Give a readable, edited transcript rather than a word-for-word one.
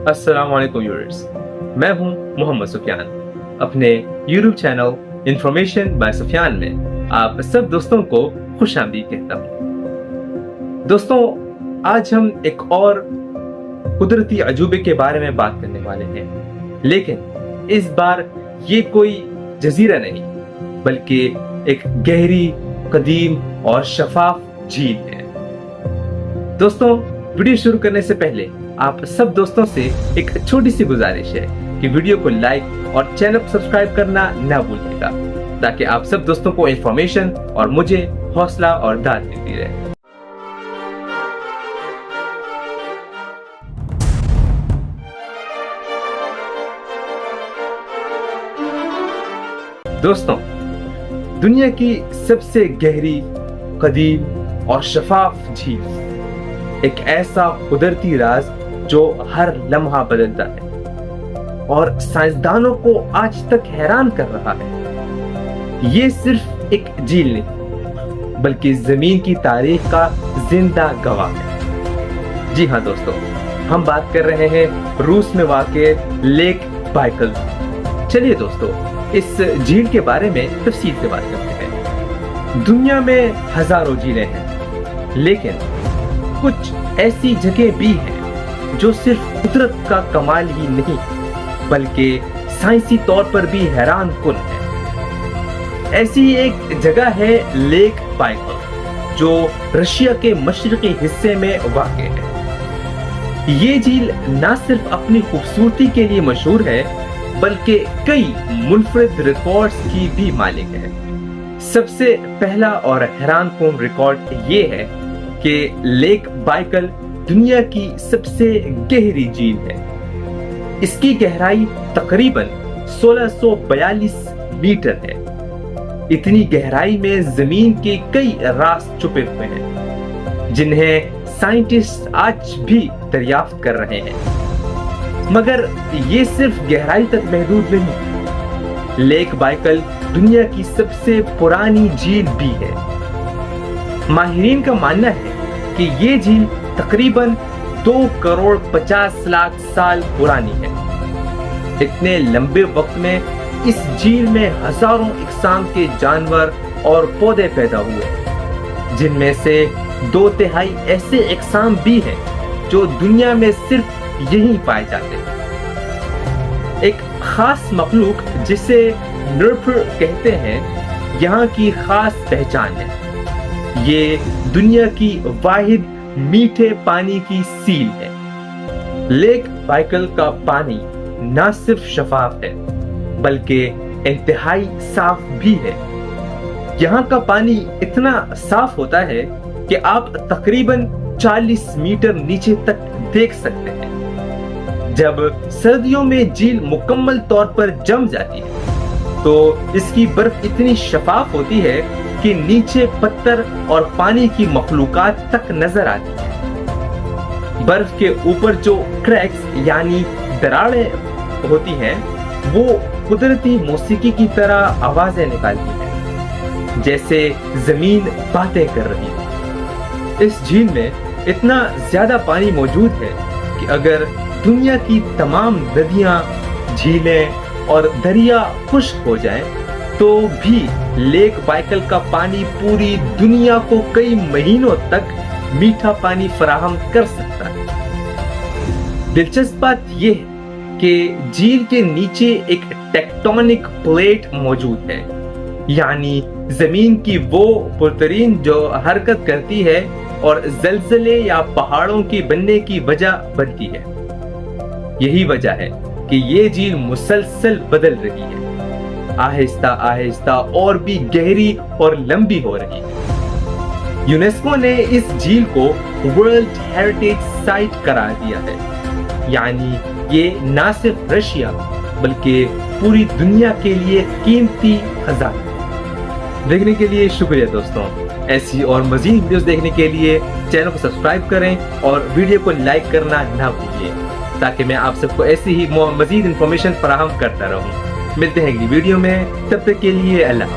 अस्सलाम वालेकुम व्यूअर्स, मैं हूं मोहम्मद सुफियान। अपने YouTube channel information by Sufiyan में आप सब दोस्तों को खुशामदीद कहता हूं। दोस्तों, आज हम एक और कुदरती अजूबे के बारे में बात करने वाले हैं, लेकिन इस बार ये कोई जजीरा नहीं बल्कि एक गहरी, कदीम और शफाफ झील है। दोस्तों, वीडियो शुरू करने से पहले आप सब दोस्तों से एक छोटी सी गुजारिश है कि वीडियो को लाइक और चैनल को सब्सक्राइब करना ना भूलिएगा, ताकि आप सब दोस्तों को इंफॉर्मेशन और मुझे हौसला और दाद मिलती रहे। दोस्तों, दुनिया की सबसे गहरी, कदीम और शफाफ झील एक ऐसा कुदरती राज जो हर लम्हा बदलता है और साइंसदानों को आज तक हैरान कर रहा है। ये सिर्फ एक झील नहीं बल्कि जमीन की तारीख का जिंदा गवाह है। जी हाँ दोस्तों, हम बात कर रहे हैं रूस में वाक़े लेक बाइकल। चलिए दोस्तों, इस झील के बारे में तफसील से बात करते हैं। दुनिया में हजारों झीलें हैं, लेकिन कुछ ऐसी जगह भी हैं जो सिर्फ कुदरत का कमाल ही नहीं बल्कि साइंसी तौर पर भी हैरान कुन है। ऐसी एक जगह है लेक बाइकल, जो रशिया के मशरकी हिस्से में वाक़ है। ये झील न सिर्फ अपनी खूबसूरती के लिए मशहूर है बल्कि कई मुनफरिद रिकॉर्ड्स की भी मालिक है। सबसे पहला और हैरान कुन रिकॉर्ड ये है कि लेक बाइकल दुनिया की सबसे गहरी झील है। इसकी गहराई तकरीबन 1642 मीटर है। इतनी गहराई में जमीन के कई राज छुपे हुए हैं, जिन्हें साइंटिस्ट आज भी दरियाफ्त कर रहे हैं। मगर ये सिर्फ गहराई तक महदूद नहीं। लेक बाइकल दुनिया की सबसे पुरानी झील भी है। माहिरीन का मानना है कि ये झील तकरीबन 2 करोड़ 50 लाख साल पुरानी है। इतने लंबे वक्त में इस झील में हजारों इकसाम के जानवर और पौधे पैदा हुए, जिनमें से 2/3 ऐसे इकसाम भी हैं जो दुनिया में सिर्फ यहीं पाए जाते हैं। एक खास मखलूक जिसे नर्फर कहते हैं, यहाँ की खास पहचान है। ये दुनिया की वाहिद मीठे पानी की सील है। लेक बाइकल का पानी न सिर्फ शफाफ है बल्कि इंतहाई साफ भी है। यहाँ का पानी इतना साफ होता है कि आप तकरीबन 40 मीटर नीचे तक देख सकते हैं। जब सर्दियों में झील मुकम्मल तौर पर जम जाती है तो इसकी बर्फ इतनी शफाफ होती है कि नीचे पत्थर और पानी की मखलूकात तक नजर आती है। बर्फ के ऊपर जो क्रैक्स यानी दरारें होती हैं, वो कुदरती मौसीकी की तरह आवाजें निकालती हैं, जैसे जमीन बातें कर रही है। इस झील में इतना ज्यादा पानी मौजूद है कि अगर दुनिया की तमाम नदियां, झीलें और दरिया खुश्क हो जाएं, तो भी लेक बाइकल का पानी पूरी दुनिया को कई महीनों तक मीठा पानी फराहम कर सकता है। दिलचस्प बात यह है कि झील के नीचे एक टेक्टोनिक प्लेट मौजूद है, यानी जमीन की वो पुरतरीन जो हरकत करती है और जलजले या पहाड़ों के बनने की वजह बनती है। यही वजह है कि ये झील मुसलसल बदल रही है, आहिस्ता आहिस्ता और भी गहरी और लंबी हो रही है। यूनेस्को ने इस झील को वर्ल्ड हेरिटेज साइट करार दिया है, यानी ये न सिर्फ रशिया बल्कि पूरी दुनिया के लिए कीमती खजाना है। देखने के लिए शुक्रिया दोस्तों। ऐसी और मजीद वीडियोस देखने के लिए चैनल को सब्सक्राइब करें और वीडियो को लाइक करना ना भूलिए, ताकि मैं आप सबको ऐसी ही मजीद इंफॉर्मेशन फराहम करता रहूं। मिलते हैं अगली वीडियो में, तब तक के लिए अल्लाह।